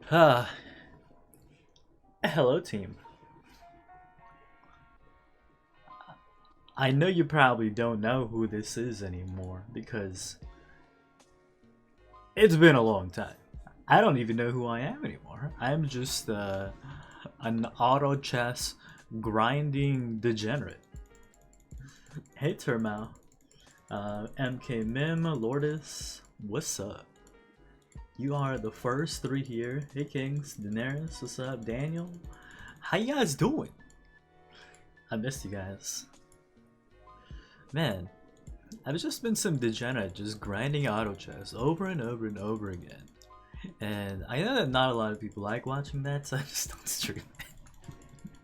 Ah, hello team. I know you probably don't know who this is anymore because it's been a long time. I don't even know who I am anymore. I'm just an auto chess grinding degenerate. Hey Termal, MK Mim, Lourdes, what's up? You are the first three here. Hey Kings, Daenerys, what's up? Daniel, how you guys doing? I missed you guys. Man, I've just been some degenerate just grinding auto chess over and over and over again. And I know that not a lot of people like watching that, so I just don't stream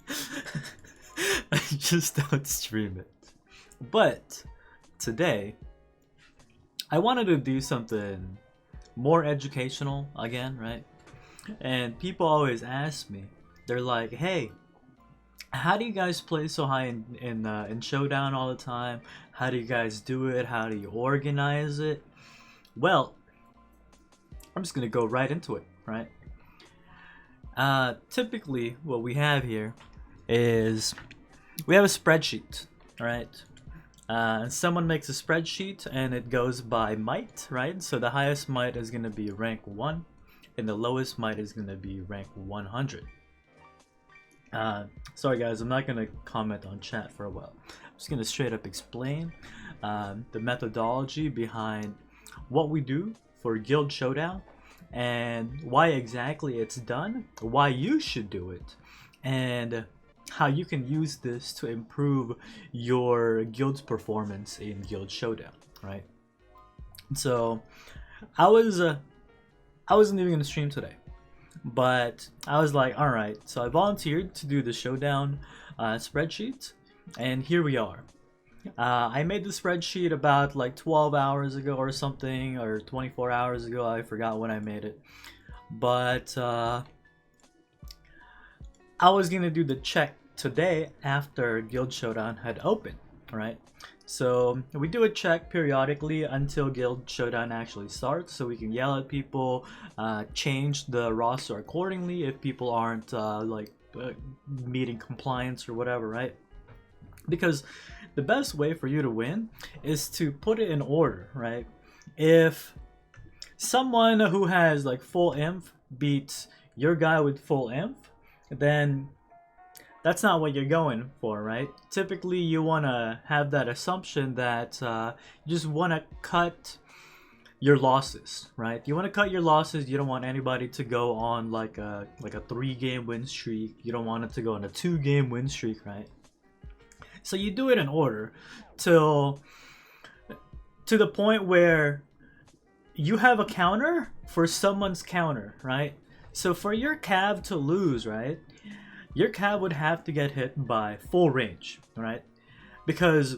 it. I just don't stream it. But today, I wanted to do something more educational again, right? And people always ask me, they're like, "Hey, how do you guys play so high in Showdown all the time? How do you guys do it? How do you organize it?" Well, I'm just gonna go right into it, right? Typically, what we have here is we have a spreadsheet, right? Someone makes a spreadsheet and it goes by might, right? So the highest might is gonna be rank 1, and the lowest might is gonna be rank 100. Sorry guys, I'm not gonna comment on chat for a while. I'm just gonna straight up explain the methodology behind what we do for Guild Showdown and why exactly it's done, why you should do it, and how you can use this to improve your guild's performance in Guild Showdown, right? So, I wasn't even gonna stream today, but I was like, all right. So I volunteered to do the Showdown spreadsheet, and here we are. I made the spreadsheet about like 12 hours ago or something, or 24 hours ago. I forgot when I made it, but I was gonna do the check today after Guild Showdown had opened, right? So we do a check periodically until Guild Showdown actually starts, so we can yell at people, change the roster accordingly if people aren't meeting compliance or whatever, right? Because the best way for you to win is to put it in order, right? If someone who has like full inf beats your guy with full inf, then that's not what you're going for, right? Typically, you want to have that assumption that you just want to cut your losses, right? You want to cut your losses. You don't want anybody to go on like a 3-game win streak. You don't want it to go on a 2-game win streak, right? So you do it in order till to the point where you have a counter for someone's counter, right? So for your cav to lose, right? Your cav would have to get hit by full range, right? Because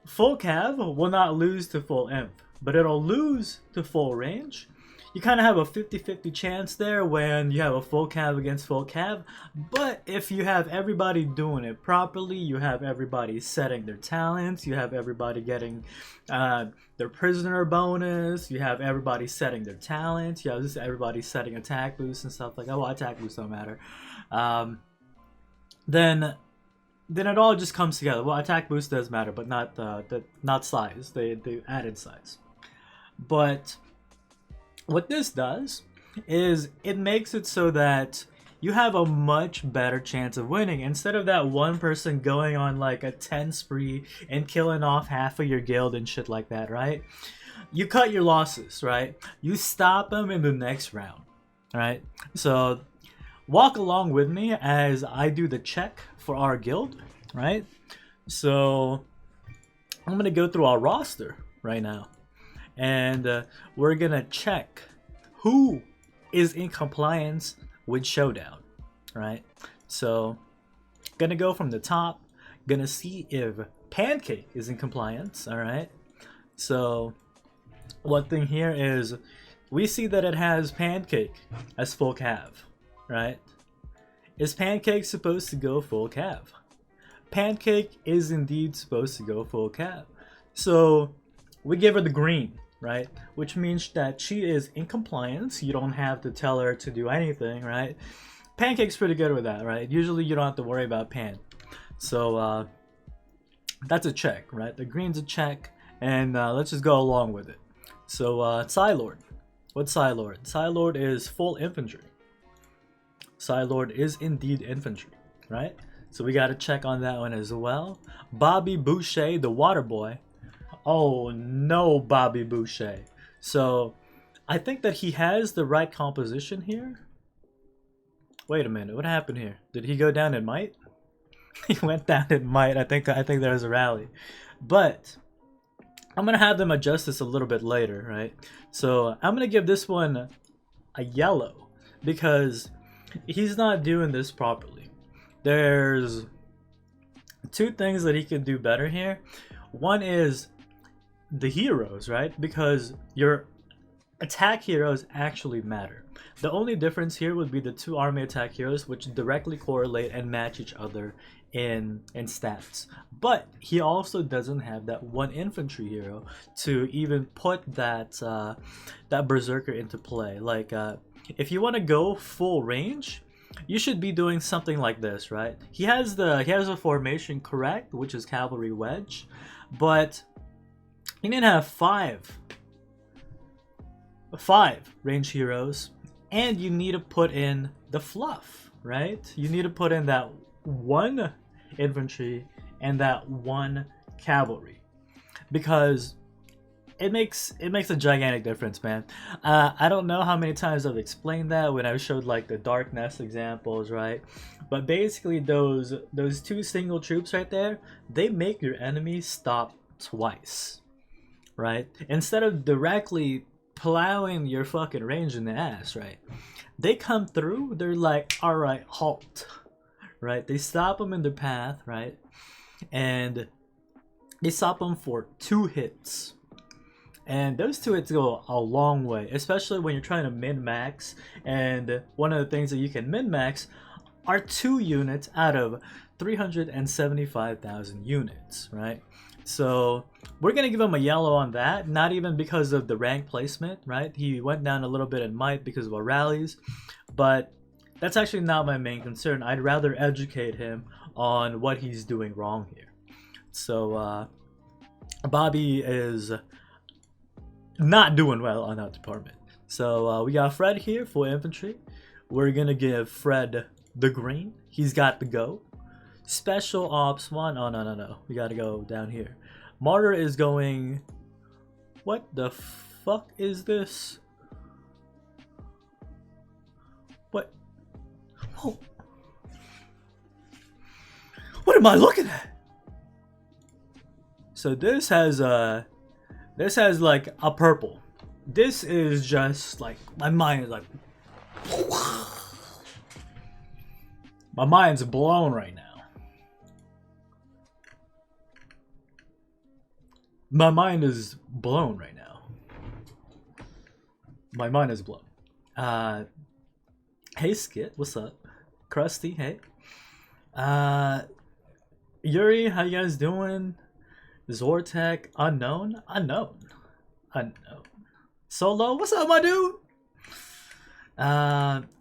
full cav will not lose to full imp, but it'll lose to full range. You kind of have a 50-50 chance there when you have a full cav against full cav, but if you have everybody doing it properly, you have everybody setting their talents, you have everybody getting their prisoner bonus, you have everybody setting their talents, you have just everybody setting attack boost and stuff like that. Well, attack boost don't matter. Then it all just comes together. Well, attack boost does matter, but not size. The added size. But what this does is it makes it so that you have a much better chance of winning instead of that one person going on like a 10 spree and killing off half of your guild and shit like that, right? You cut your losses, right? You stop them in the next round, right? So walk along with me as I do the check for our guild, right? So I'm gonna go through our roster right now, and we're gonna check who is in compliance with Showdown, right? So gonna go from the top, gonna see if Pancake is in compliance. All right, so one thing here is we see that it has Pancake as full cav, right? Is Pancake supposed to go full cav? Pancake is indeed supposed to go full cav. So we give her the green, right? Which means that she is in compliance. You don't have to tell her to do anything, right? Pancake's pretty good with that, right? Usually you don't have to worry about Pan. So that's a check, right? The green's a check, and let's just go along with it. So Psylord. What's Psylord? Psylord is full infantry. Psylord is indeed infantry, right? So we got to check on that one as well. Bobby Boucher, the water boy. Oh no, Bobby Boucher. So I think that he has the right composition here. Wait a minute, what happened here? Did he go down in might? He went down in might. I think there's a rally. But I'm gonna have them adjust this a little bit later, right? So I'm gonna give this one a yellow because he's not doing this properly. There's two things that he could do better here. One is the heroes, right? Because your attack heroes actually matter. The only difference here would be the two army attack heroes, which directly correlate and match each other in stats. But he also doesn't have that one infantry hero to even put that that berserker into play. Like if you want to go full range, you should be doing something like this, right? He has the formation correct, which is cavalry wedge, but you need to have five range heroes, and you need to put in the fluff, right? You need to put in that one infantry and that one cavalry, because it makes a gigantic difference, man. I don't know how many times I've explained that when I showed like the darkness examples, right? But basically those two single troops right there, they make your enemy stop twice, right? Instead of directly plowing your fucking range in the ass, right? They come through, they're like, all right, halt, right? They stop them in their path, right? And they stop them for 2 hits. And those 2 hits go a long way, especially when you're trying to min-max. And one of the things that you can min-max are 2 units out of 375,000 units, right? So we're gonna give him a yellow on that, not even because of the rank placement, right? He went down a little bit in might because of our rallies, but that's actually not my main concern. I'd rather educate him on what he's doing wrong here. So Bobby is not doing well on that department. So we got Fred here for infantry. We're gonna give Fred the green. He's got the go. Special ops 1. Oh no. We gotta go down here. Martyr is going. What the fuck is this? What? Oh. What am I looking at? So this has like a purple. This is just like, my mind is like, my mind's blown right now. My mind is blown right now. My mind is blown. Hey Skit, what's up? Krusty, hey. Yuri, how you guys doing? Zortek, unknown. Solo, what's up, my dude?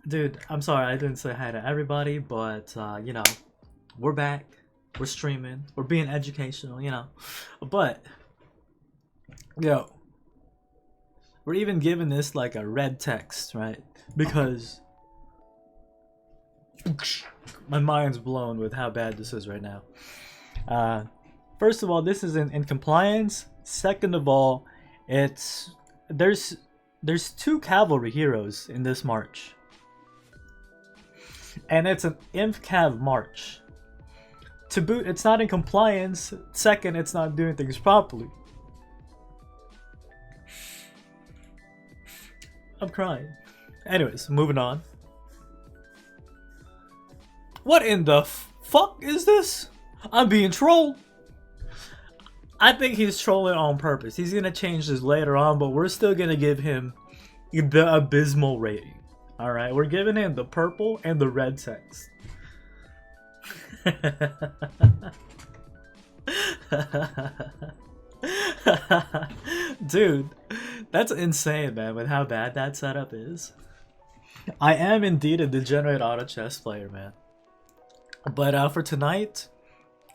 Dude, I'm sorry I didn't say hi to everybody, but you know, we're back. We're streaming. We're being educational, you know. But yo, we're even giving this like a red text, right? Because my mind's blown with how bad this is right now. First of all, this is in compliance. Second of all, there's 2 cavalry heroes in this march, and it's an imp cav march. To boot, it's not in compliance. Second, it's not doing things properly. I'm crying. Anyways, moving on. What in the fuck is this? I'm being trolled. I think he's trolling on purpose. He's gonna change this later on, but we're still gonna give him the abysmal rating. Alright, we're giving him the purple and the red text. Dude, That's insane, man, with how bad that setup is. I am indeed a degenerate auto chess player, man. But for tonight,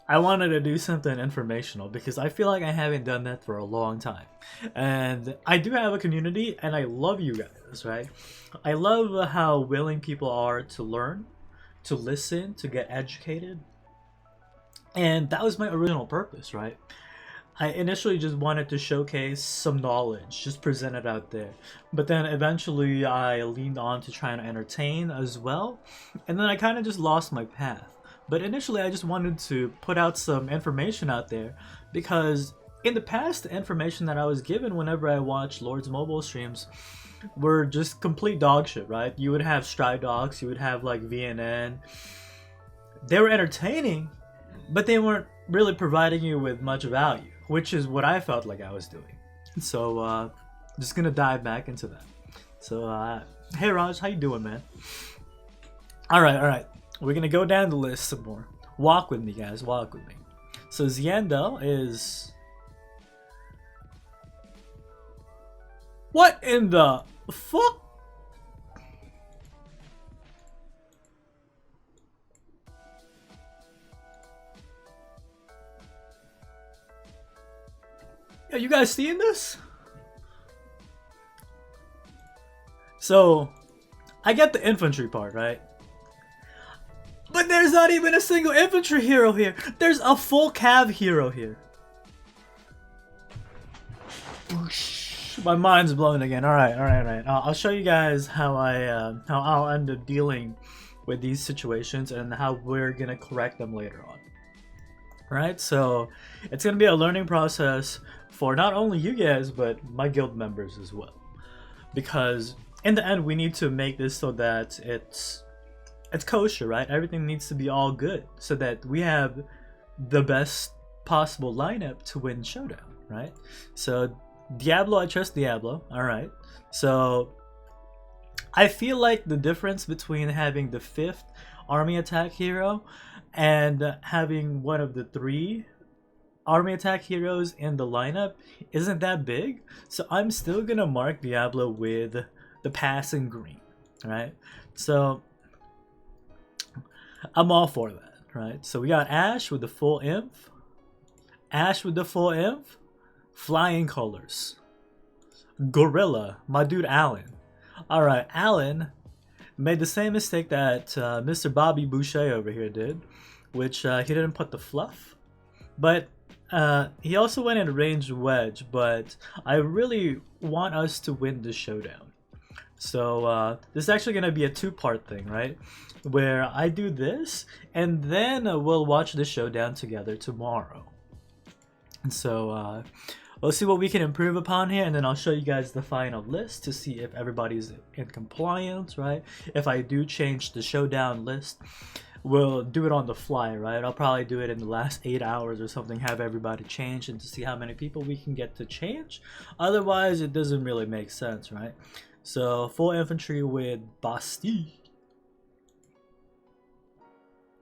I wanted to do something informational because I feel like I haven't done that for a long time. And I do have a community and I love you guys, right? I love how willing people are to learn, to listen, to get educated. And that was my original purpose, right? I initially just wanted to showcase some knowledge, just present it out there. But then eventually I leaned on to trying to entertain as well. And then I kind of just lost my path. But initially I just wanted to put out some information out there because in the past, the information that I was given whenever I watched Lord's mobile streams were just complete dog shit, right? You would have Stride Dogs, you would have like VNN. They were entertaining, but they weren't really providing you with much value, which is what I felt like I was doing. So just gonna dive back into that. So hey Raj, how you doing, man? All right, we're gonna go down the list some more. Walk with me, guys, walk with me. So Ziendel is, what in the fuck? Yo, you guys seeing this? So, I get the infantry part, right? But there's not even a single infantry hero here. There's a full cav hero here. My mind's blown again. All right. I'll show you guys how how I'll end up dealing with these situations and how we're gonna correct them later on. Right? So it's gonna be a learning process for not only you guys but my guild members as well. Because in the end, we need to make this so that it's kosher, right? Everything needs to be all good so that we have the best possible lineup to win Showdown, right? So Diablo, I trust Diablo. All right. So I feel like the difference between having the 5th army attack hero and having one of the 3 army attack heroes in the lineup isn't that big. So I'm still gonna mark Diablo with the passing green, right? So I'm all for that, right? So we got Ash with the full imp, flying colors, Gorilla, my dude Alan. All right, Alan made the same mistake that Mr. Bobby Boucher over here did, which he didn't put the fluff, but he also went in ranged wedge. But I really want us to win the Showdown. So this is actually going to be a 2-part thing, right? Where I do this, and then we'll watch the Showdown together tomorrow. And so we'll see what we can improve upon here, and then I'll show you guys the final list to see if everybody's in compliance, right? If I do change the Showdown list, we'll do it on the fly, right? I'll probably do it in the last 8 hours or something, have everybody change, and to see how many people we can get to change. Otherwise, it doesn't really make sense, right? So full infantry with Bastille.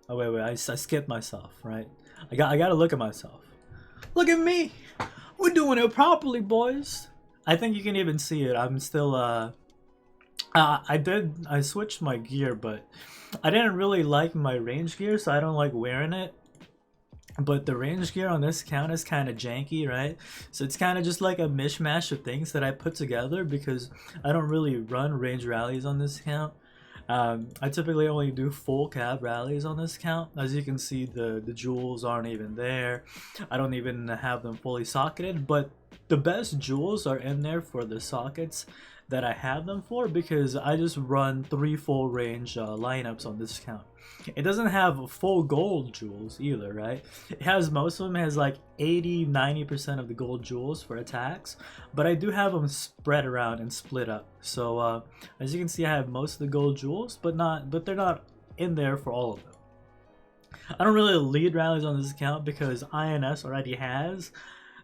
Oh wait, I skipped myself, right? I gotta look at myself. Look at me! We're doing it properly, boys! I think you can even see it. I'm still, I switched my gear, but I didn't really like my range gear, so I don't like wearing it. But the range gear on this account is kind of janky, right? So it's kind of just like a mishmash of things that I put together because I don't really run range rallies on this account. I typically only do full cab rallies on this account. As you can see, the jewels aren't even there. I don't even have them fully socketed, but the best jewels are in there for the sockets that I have them for because I just run 3 full range lineups on this account. It doesn't have full gold jewels either, right? It has, most of them has like 80-90% of the gold jewels for attacks, but I do have them spread around and split up. So as you can see, I have most of the gold jewels, but they're not in there for all of them. I don't really lead rallies on this account because INS already has,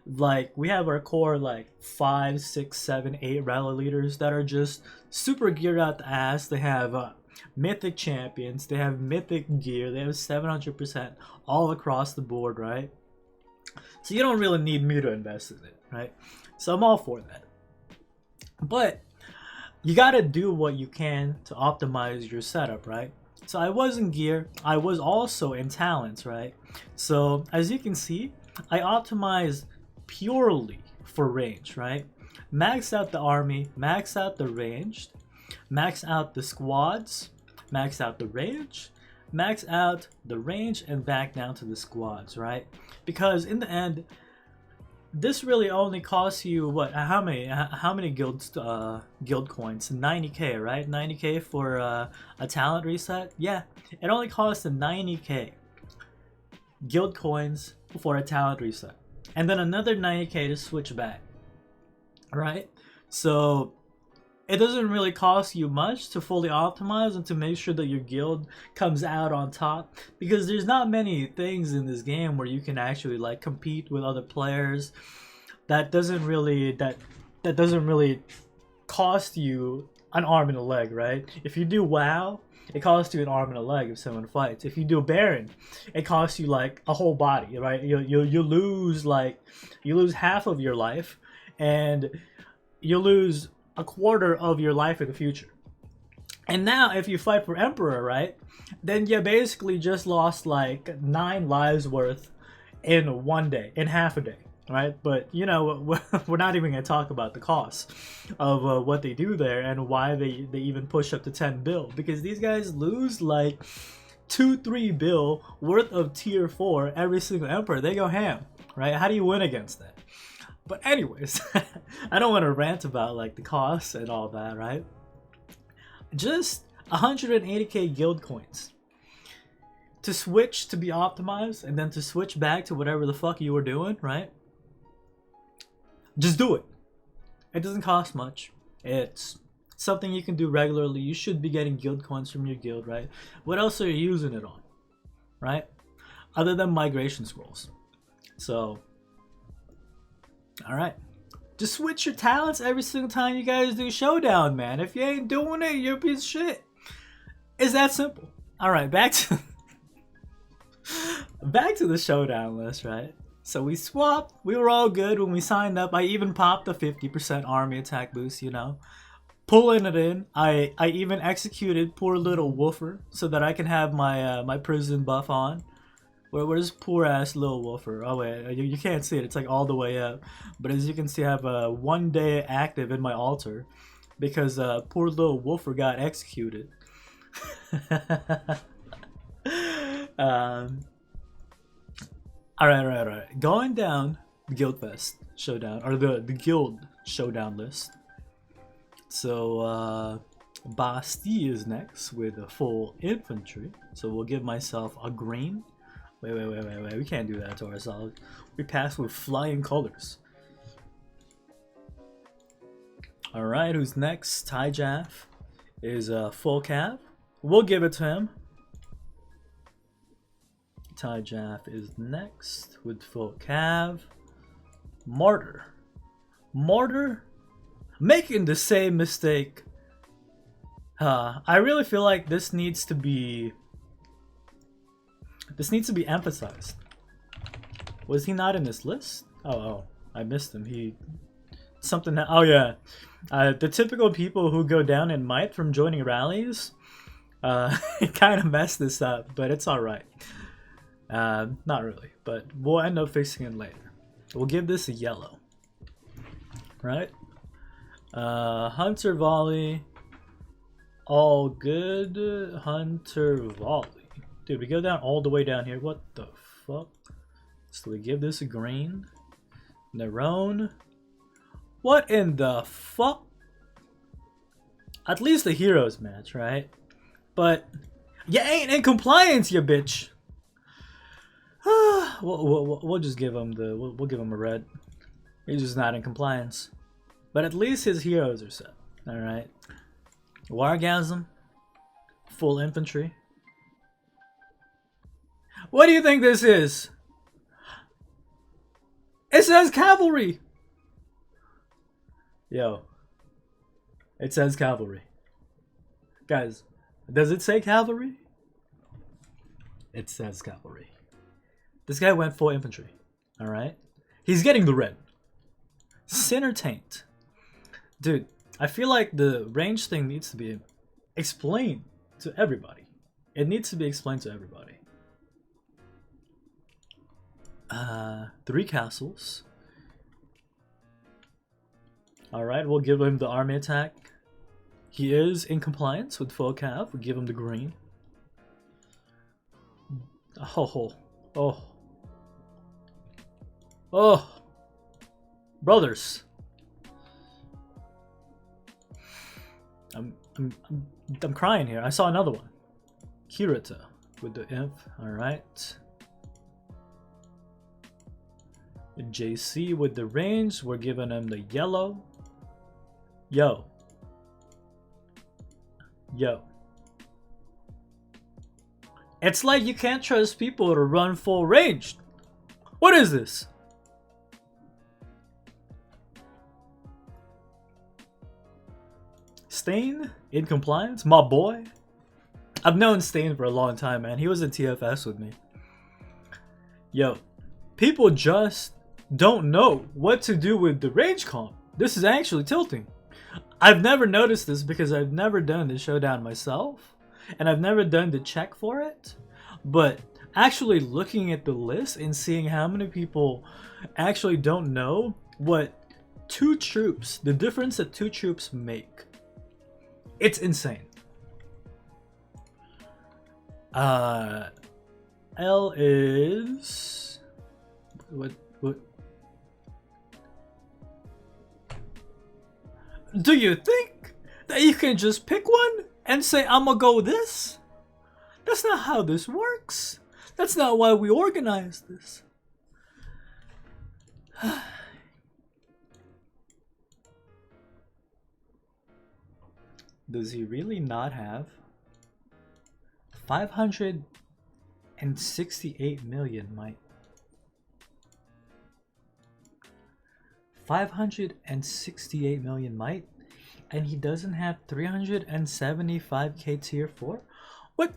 like, we have our core like 5, 6, 7, 8 rally leaders that are just super geared out the ass. They have mythic champions, they have mythic gear, they have 700% all across the board, right? So you don't really need me to invest in it, right? So I'm all for that. But you gotta do what you can to optimize your setup, right? So I was in gear, I was also in talents, right? So as you can see, I optimized purely for range, right? Max out the army, max out the ranged, max out the squads, max out the range, max out the range, and back down to the squads, right? Because in the end, this really only costs you what? How many guild coins? 90k, right? 90k for a talent reset. Yeah, it only costs 90k guild coins for a talent reset, and then another 90k to switch back. Right? So it doesn't really cost you much to fully optimize and to make sure that your guild comes out on top, because there's not many things in this game where you can actually like compete with other players that doesn't really cost you an arm and a leg, right? If you do WoW, it costs you an arm and a leg if someone fights. If you do Baron, it costs you like a whole body, right? You lose half of your life, and you lose a quarter of your life in the future. And now, if you fight for Emperor, right, then you basically just lost like 9 lives worth in one day, in half a day, right? But you know, we're not even gonna talk about the costs of what they do there and why they even push up to 10 bill, because these guys lose like 2-3 bill worth of tier 4 every single Emperor. They go ham, right? How do you win against that? But anyways, I don't want to rant about like the costs and all that, right? Just 180k guild coins to switch to be optimized, and then to switch back to whatever the fuck you were doing, right? Just do it. It doesn't cost much. It's something you can do regularly. You should be getting guild coins from your guild, right? What else are you using it on, right? Other than migration scrolls. So, alright. Just switch your talents every single time you guys do Showdown, man. If you ain't doing it, you're a piece of shit. It's that simple. Alright, back to the Showdown list, right? So we swapped. We were all good when we signed up. I even popped the 50% army attack boost, you know. Pulling it in. I even executed poor little Woofer so that I can have my my prison buff on. Where's poor ass little Woofer? Oh wait, you can't see it. It's like all the way up. But as you can see, I have a 1 day active in my altar because poor little Woofer got executed. um, Alright. Going down the Guild Fest Showdown, or the Guild Showdown list. So, Basti is next with a full infantry. So we'll give myself a green. Wait. We can't do that to ourselves. We pass with flying colors. Alright, who's next? Ty Jaff is a full cav. We'll give it to him. Ty Jaff is next with full cav. Martyr making the same mistake. I really feel like this needs to be emphasized. Was he not in this list? Oh, I missed him. Oh yeah, the typical people who go down in might from joining rallies kind of messed this up, but it's all right. Not really, but we'll end up fixing it later. We'll give this a yellow, right? Hunter volley, all good. Hunter volley, dude. We go down all the way down here. What the fuck? So we give this a green. Nerone. What in the fuck? At least the heroes match, right? But you ain't in compliance, you bitch. We'll just give him we'll give him a red. He's just not in compliance. But at least his heroes are set. Alright. Wargasm. Full infantry. What do you think this is? It says cavalry! Yo. It says cavalry. Guys, does it say cavalry? It says cavalry. This guy went full infantry. Alright? He's getting the red. Sinner Taint. Dude, I feel like the range thing needs to be explained to everybody. It needs to be explained to everybody. 3 castles. Alright, we'll give him the army attack. He is in compliance with full cav. We give him the green. Oh, oh, oh, brothers. I'm crying here. I saw another one. Kirita with the imp. All right. JC with the range. We're giving him the yellow. Yo. Yo. It's like you can't trust people to run full range. What is this? Stain in compliance? My boy. I've known Stain for a long time, man. He was in TFS with me. Yo. People just don't know what to do with the range comp. This is actually tilting. I've never noticed this because I've never done the showdown myself. And I've never done the check for it. But actually looking at the list and seeing how many people actually don't know what 2 troops, the difference that 2 troops make. It's insane. L is... What? Do you think that you can just pick one and say, I'm gonna go this? That's not how this works. That's not why we organize this. Does he really not have 568 million might? 568 million might, and he doesn't have 375k tier 4? What?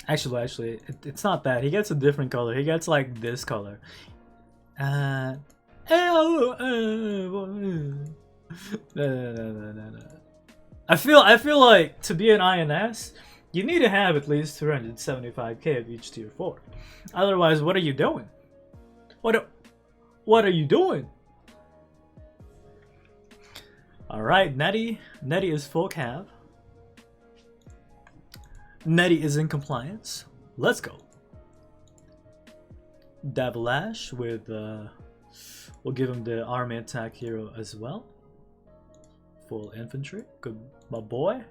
Actually, it's not that. He gets a different color. He gets like this color. No. I feel like to be an INS, you need to have at least 275k of each tier 4. Otherwise, what are you doing? What are you doing? All right, Nettie is full cav. Nettie is in compliance. Let's go. Davalash with we'll give him the army attack hero as well. Full infantry. Good, my boy.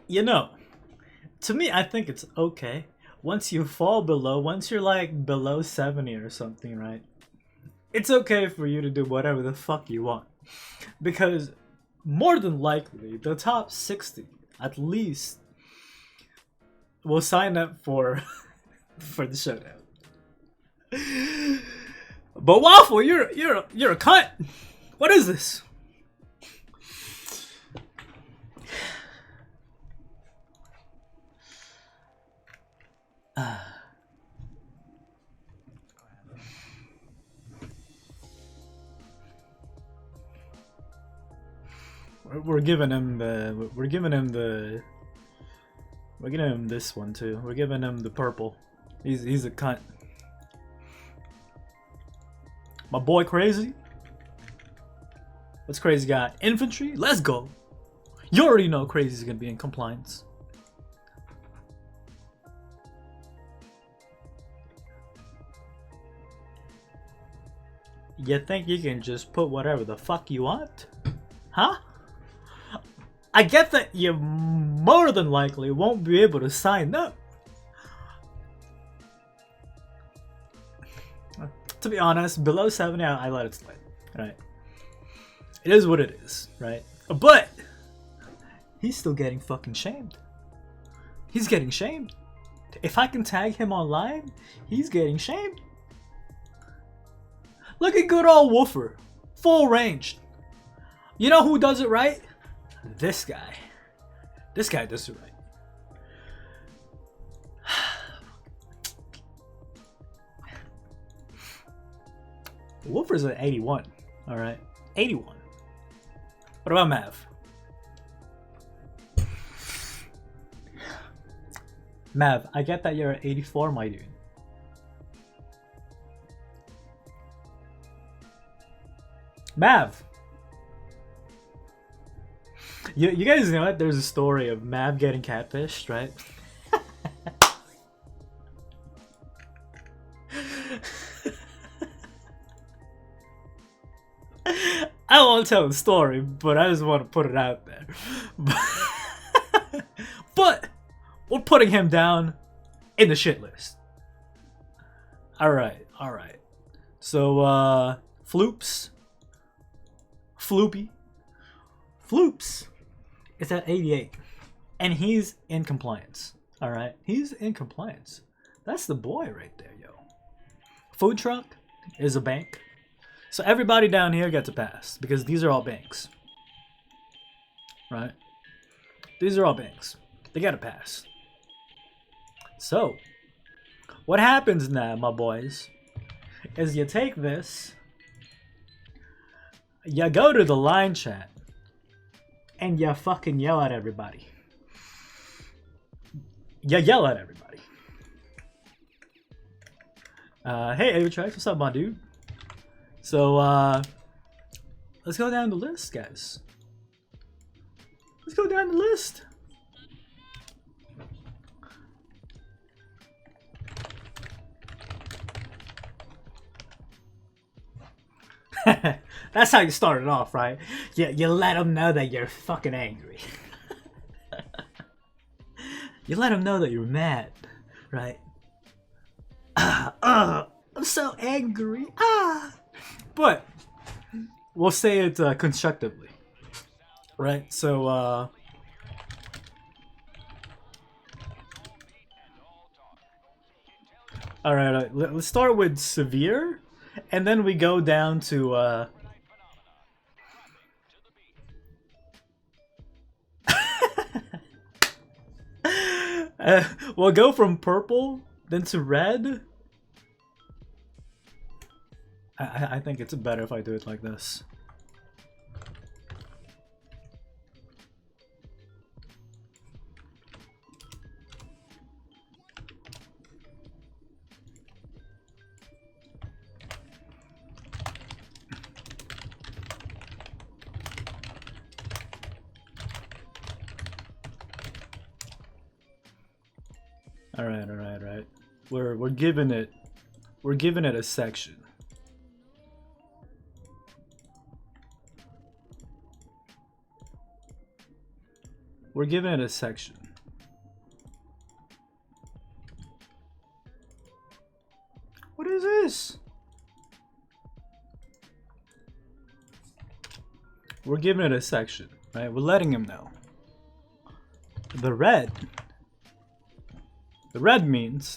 You know, to me, I think it's okay. Once you fall below, once you're like below 70 or something, right? It's okay for you to do whatever the fuck you want. Because more than likely, the top 60, at least, will sign up for the showdown. But Waffle, you're a cunt. What is this? We're giving him this one too. We're giving him the purple. He's a cunt. My boy Crazy. What's Crazy got? Infantry? Let's go. You already know Crazy's gonna be in compliance. You think you can just put whatever the fuck you want? Huh? I get that you more than likely won't be able to sign up. To be honest, below 70, I let it slide. Right? It is what it is, right? But he's still getting fucking shamed. He's getting shamed. If I can tag him online, he's getting shamed. Look at good old Woofer. Full ranged. You know who does it right? This guy. This guy does it right. Woofer's at 81. Alright. 81. What about Mav? Mav, I get that you're at 84, my dude. Mav! You guys know it? There's a story of Mav getting catfished, right? I won't tell the story, but I just want to put it out there. But we're putting him down in the shit list. Alright, alright. So, Floops. Floopy. Floops is at 88. And he's in compliance. Alright? He's in compliance. That's the boy right there, yo. Food truck is a bank. So everybody down here gets a pass. Because these are all banks. Right? These are all banks. They get a pass. So, what happens now, my boys, is you take this, you go to the line chat, and you fucking yell at everybody. You yell at everybody. Hey, Avitrax, what's up, my dude? So, let's go down the list, guys. Let's go down the list. That's how you start it off, right? You let them know that you're fucking angry. You let them know that you're mad, right? I'm so angry. But we'll say it constructively, right? So, all right, let's start with severe. And then we go down to we'll go from purple then to red. I think it's better if I do it like this. All right. We're giving it a section. We're giving it a section. What is this? We're giving it a section, right? We're letting him know. The red means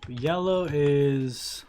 yellow is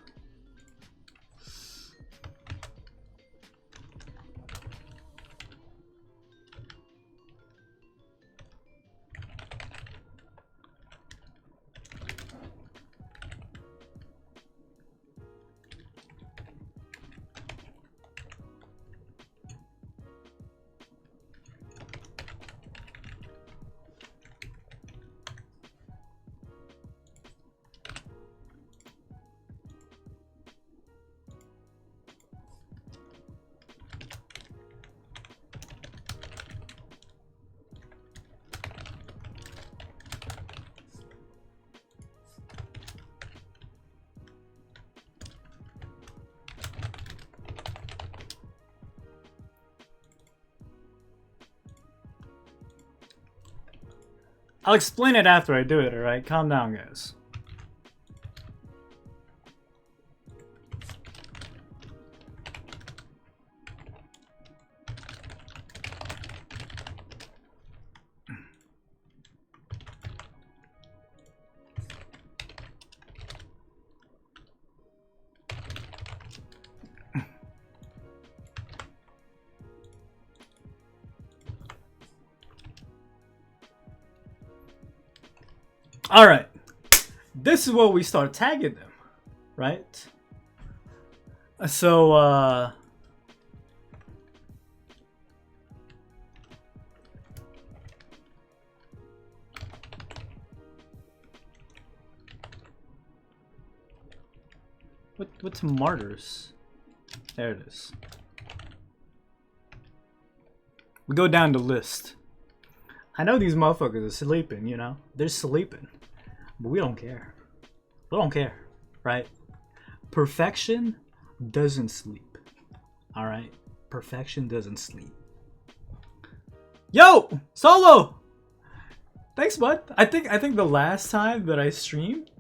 I'll explain it after I do it, alright? Calm down, guys. Alright, this is where we start tagging them, right? So, what's martyrs? There it is. We go down the list. I know these motherfuckers are sleeping, you know? They're sleeping. But we don't care. We don't care, right? Perfection doesn't sleep. Alright? Perfection doesn't sleep. Yo! Solo! Thanks, bud. I think the last time that I streamed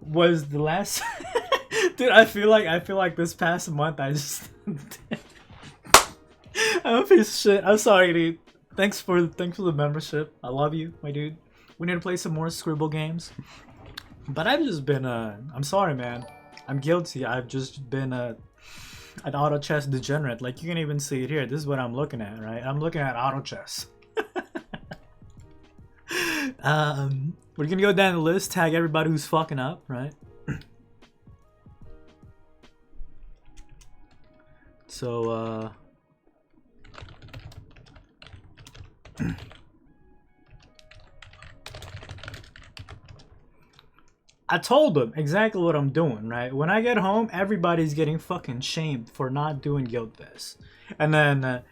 was the last dude, I feel like this past month I just I'm a piece of shit. I'm sorry, dude. Thanks for the membership. I love you, my dude. We need to play some more Scribble games. But I've just been I'm sorry, man. I'm guilty. I've just been an auto chess degenerate. Like, you can even see it here. This is what I'm looking at, right? I'm looking at auto chess. We're gonna go down the list, tag everybody who's fucking up, right? So, I told them exactly what I'm doing, right? When I get home, everybody's getting fucking shamed for not doing Guild Fest. And then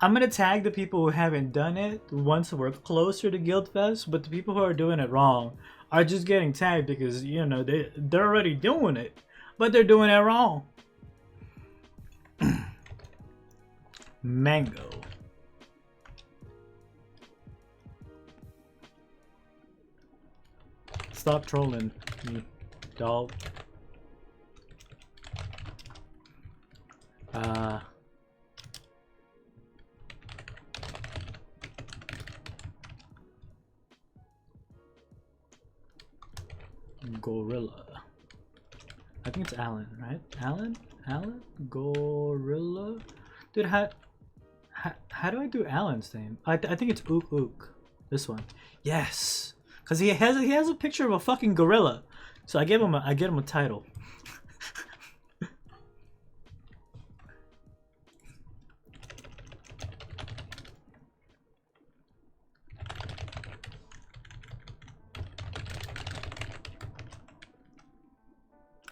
I'm gonna tag the people who haven't done it once we're closer to Guild Fest, but the people who are doing it wrong are just getting tagged because, you know, they're already doing it, but they're doing it wrong. Mango. Stop trolling me, dog. Gorilla. I think it's Alan, right? Alan? Gorilla? Dude, how do I do Alan's name? I think it's Ook Ook. This one. Yes! Cause he has a picture of a fucking gorilla. So I get him a title.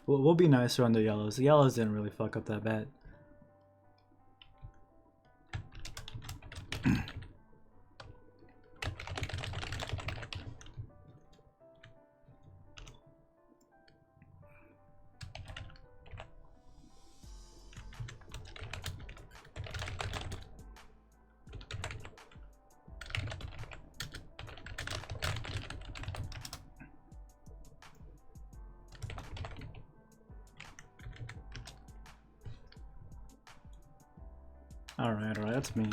We'll be nicer on the yellows. The yellows didn't really fuck up that bad. Alright, that's me.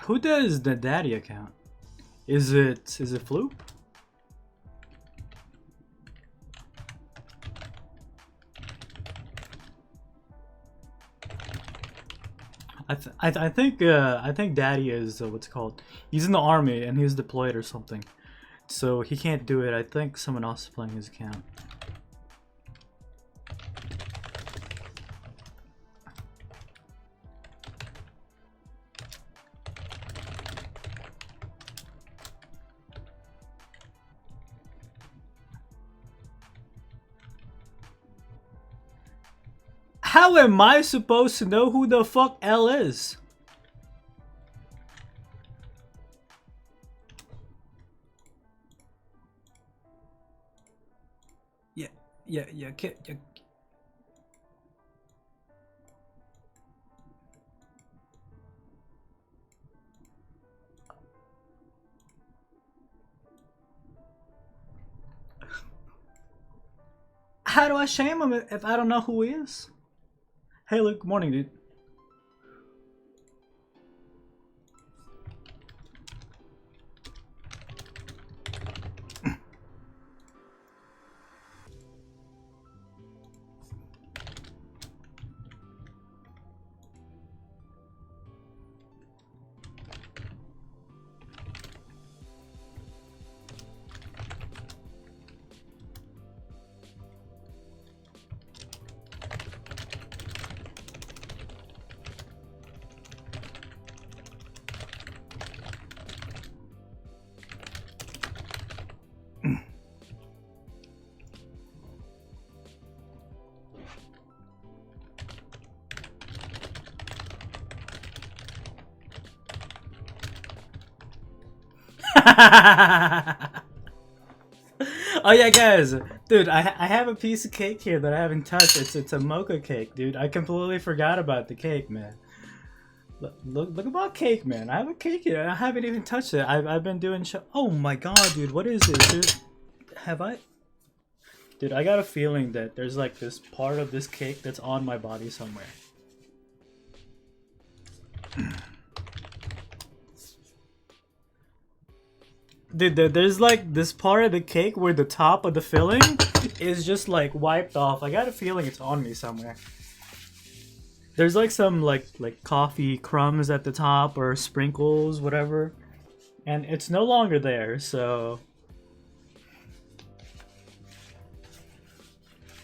Who does the daddy account? Is it Floop? I think Daddy is what's it called? He's in the army and he's deployed or something, so he can't do it. I think someone else is playing his account. How am I supposed to know who the fuck L is? Yeah, yeah, How do I shame him if I don't know who he is? Hey, Luke, good morning, dude. Oh yeah, guys, dude, I have a piece of cake here that I haven't touched. It's a mocha cake, dude. I completely forgot about the cake, man. Look about cake, man. I have a cake here. I haven't even touched it. I've been doing Oh my god, dude, what is this, dude? Have I? Dude, I got a feeling that there's like this part of this cake that's on my body somewhere. Dude, there's like this part of the cake where the top of the filling is just like wiped off. I got a feeling it's on me somewhere. There's like some like coffee crumbs at the top or sprinkles, whatever. And it's no longer there, so...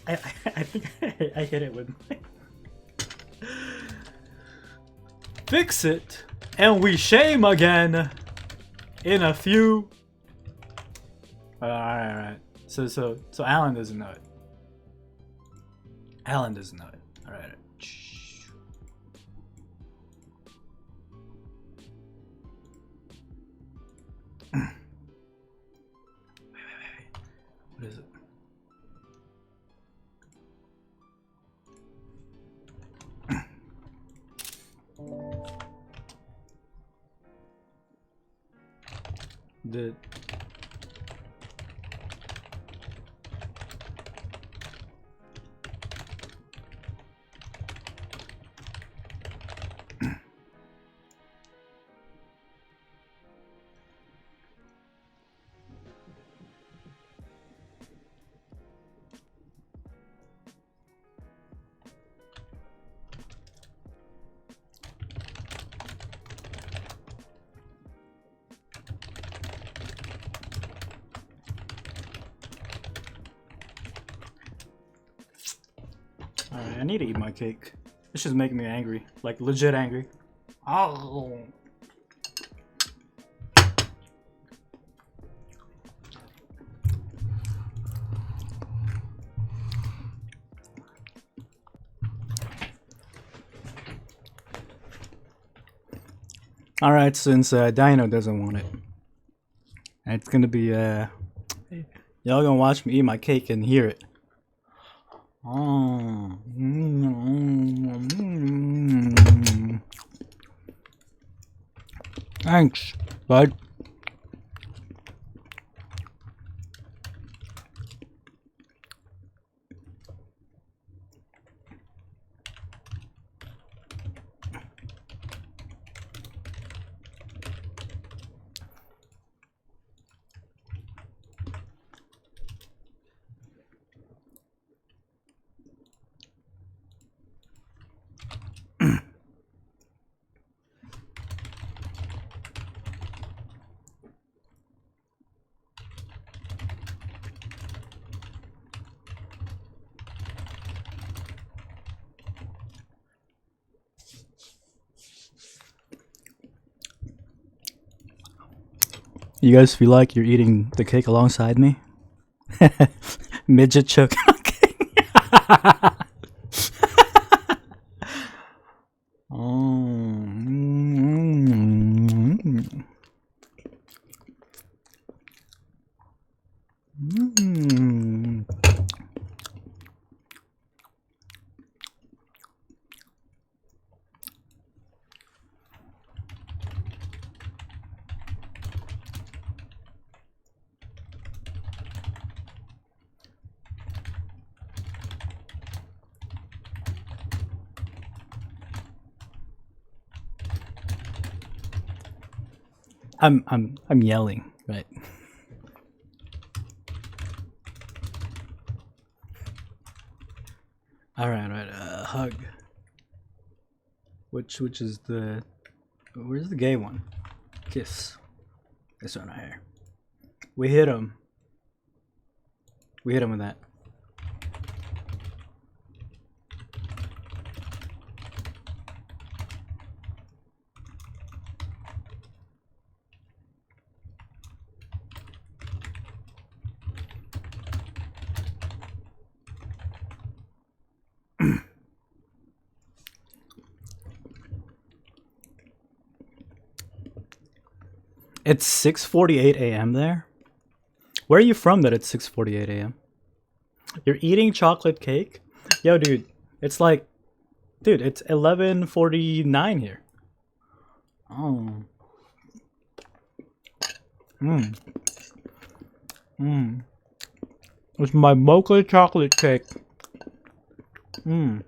I think I hit it with my... Fix it, and we shame again in a few... Alright. So Alan doesn't know it. Alan doesn't know it. Alright. Wait. What is it? The... Alright, I need to eat my cake. This just making me angry. Like, legit angry. Oh. Alright, since Dino doesn't want it, it's gonna be, y'all gonna watch me eat my cake and hear it. Oh. Thanks, bud. You guys feel like you're eating the cake alongside me? Midget choke on cake. I'm yelling, right? All right. Hug. Which is the? Where's the gay one? Kiss. This one right here. We hit him. We hit him with that. It's 6:48 a.m. there. Where are you from that it's 6:48 a.m.? You're eating chocolate cake? Yo, dude, it's like, dude, it's 11:49 here. Oh. It's my mocha chocolate cake. Mmm.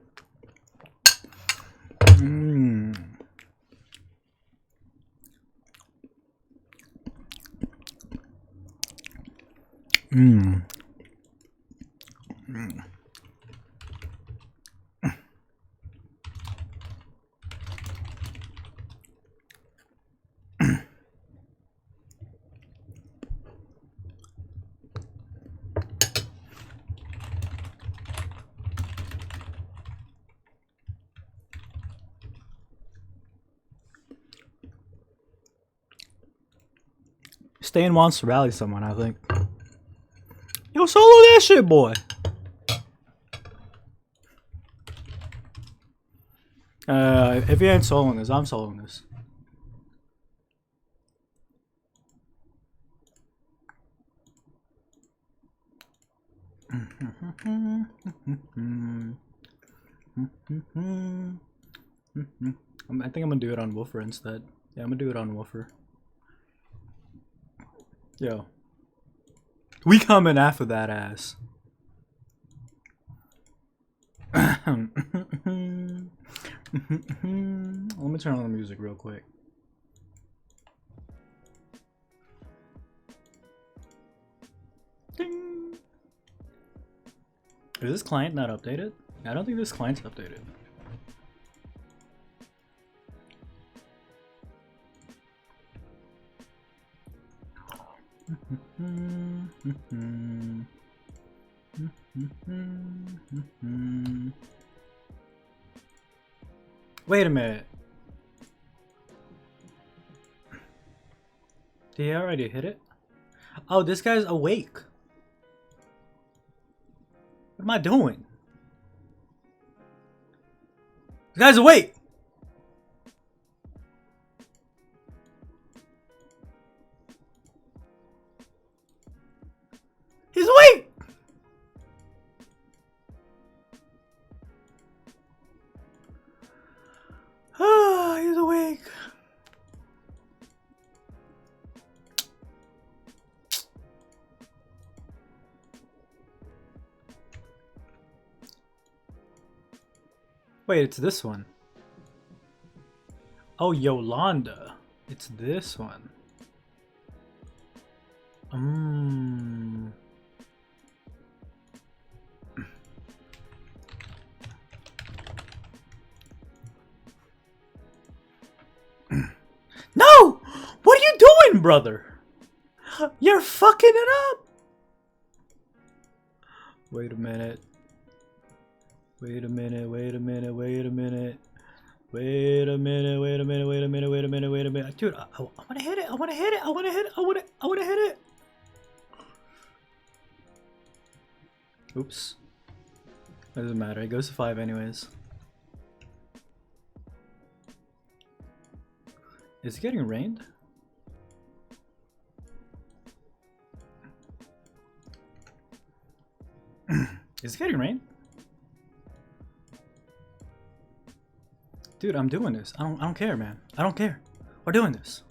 Stain wants to rally someone, I think. Yo, solo that shit, boy. If you ain't soloing this, I'm soloing this. I think I'm gonna do it on Woofer instead. Yeah, I'm gonna do it on Woofer. Yo. We coming after that ass. Let me turn on the music real quick. Ding. Is this client not updated? I don't think this client's updated. Wait a minute. Did he already hit it? Oh, this guy's awake. What am I doing? This guy's awake. He's awake. Ah, he's awake. Wait, it's this one. Oh, Yolanda. It's this one. No! What are you doing, brother? You're fucking it up! Wait a minute. Wait a minute, wait a minute, wait a minute. Wait a minute, wait a minute, wait a minute, wait a minute, wait a minute. Dude, I wanna hit it, I wanna hit it, I wanna hit it, I wanna hit it. Oops. Doesn't matter, it goes to 5 anyways. Is it getting rained? Is it getting rained? Dude, I'm doing this. I don't care, man. I don't care. We're doing this.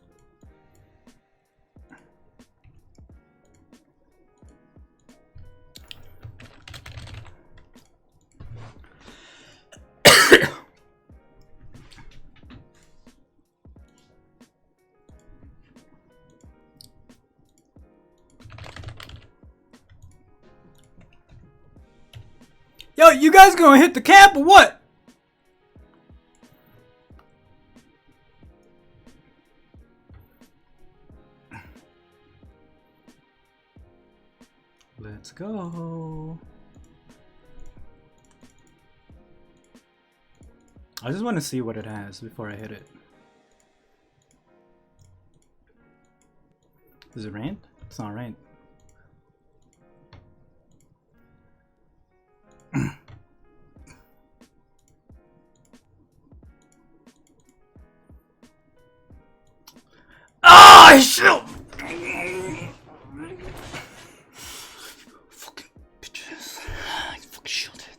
Yo, you guys gonna hit the camp or what? Let's go. I just want to see what it has before I hit it. Is it rain? It's not rain. Ah, shoot! Fucking bitches. I fucking shielded.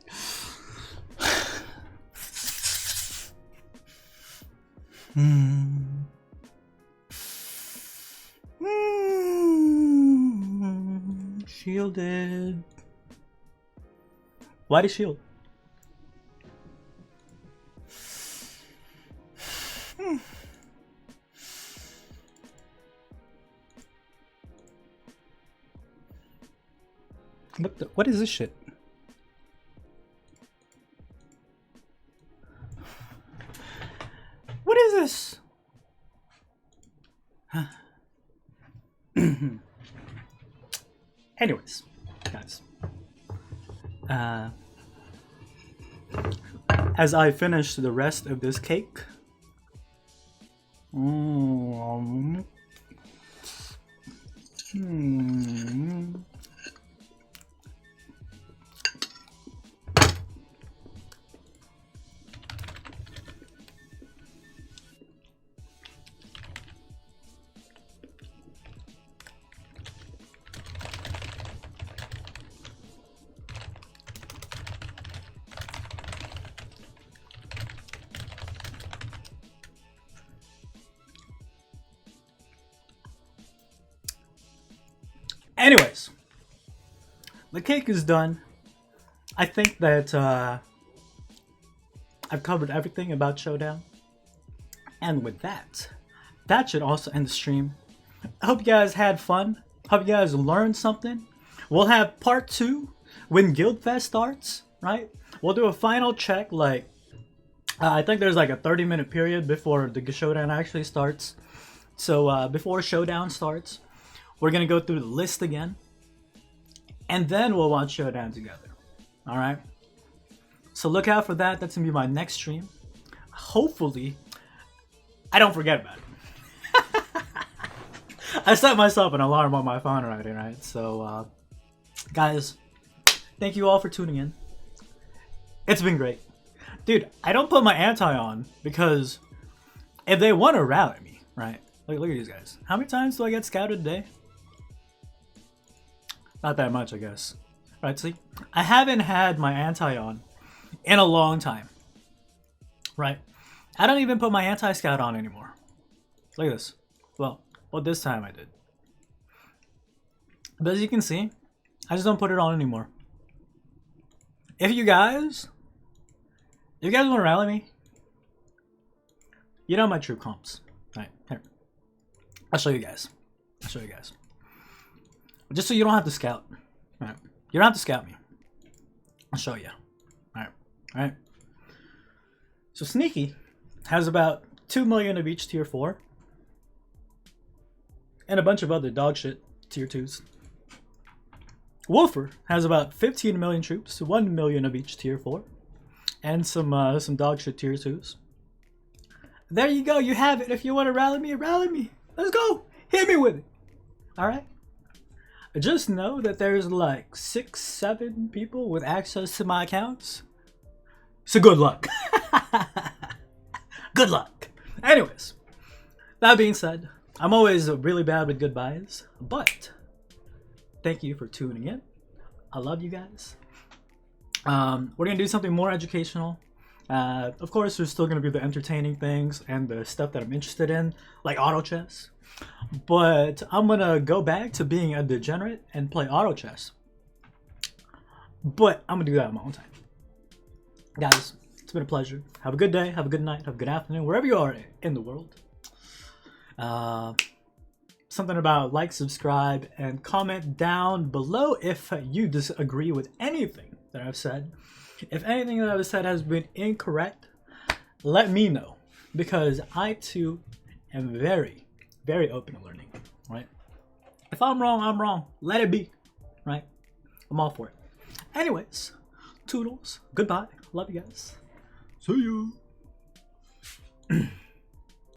Shielded. Why did shield? What is this shit? What is this? Anyways, guys, as I finish the rest of this cake, anyways, the cake is done. I think that I've covered everything about Showdown. And with that, that should also end the stream. I hope you guys had fun. Hope you guys learned something. We'll have part 2 when Guildfest starts, right? We'll do a final check, like, I think there's like a 30-minute period before the Showdown actually starts. So before Showdown starts, we're going to go through the list again. And then we'll watch Showdown together. Alright? So look out for that. That's going to be my next stream. Hopefully, I don't forget about it. I set myself an alarm on my phone already, right? So, guys, thank you all for tuning in. It's been great. Dude, I don't put my anti on because if they want to rally me, right? Look at these guys. How many times do I get scouted a day? Not that much, I guess. Right, see? I haven't had my anti on in a long time. Right? I don't even put my anti-scout on anymore. Look at this. Well, this time I did. But as you can see, I just don't put it on anymore. If you guys want to rally me, you know my true comps. Right, here. I'll show you guys. Just so you don't have to scout. Right. You don't have to scout me. I'll show you. Alright. So Sneaky has about 2 million of each tier 4. And a bunch of other dog shit tier 2s. Wolfer has about 15 million troops, 1 million of each tier 4. And some dog shit tier 2s. There you go, you have it. If you want to rally me. Let's go. Hit me with it. Alright? Just know that there's like 6-7 people with access to my accounts. So good luck. Good luck. Anyways, that being said, I'm always really bad with goodbyes, but thank you for tuning in. I love you guys. We're gonna do something more educational. Of course, there's still gonna be the entertaining things and the stuff that I'm interested in, like auto chess. But I'm gonna go back to being a degenerate and play auto chess. But I'm gonna do that on my own time. Guys, it's been a pleasure. Have a good day, have a good night, have a good afternoon, wherever you are in the world. Something about like, subscribe, and comment down below if you disagree with anything that I've said. If anything that I've said has been incorrect, let me know, because I too am very, very open to learning, right? If I'm wrong, I'm wrong. Let it be, right? I'm all for it. Anyways, toodles. Goodbye. Love you guys. See you.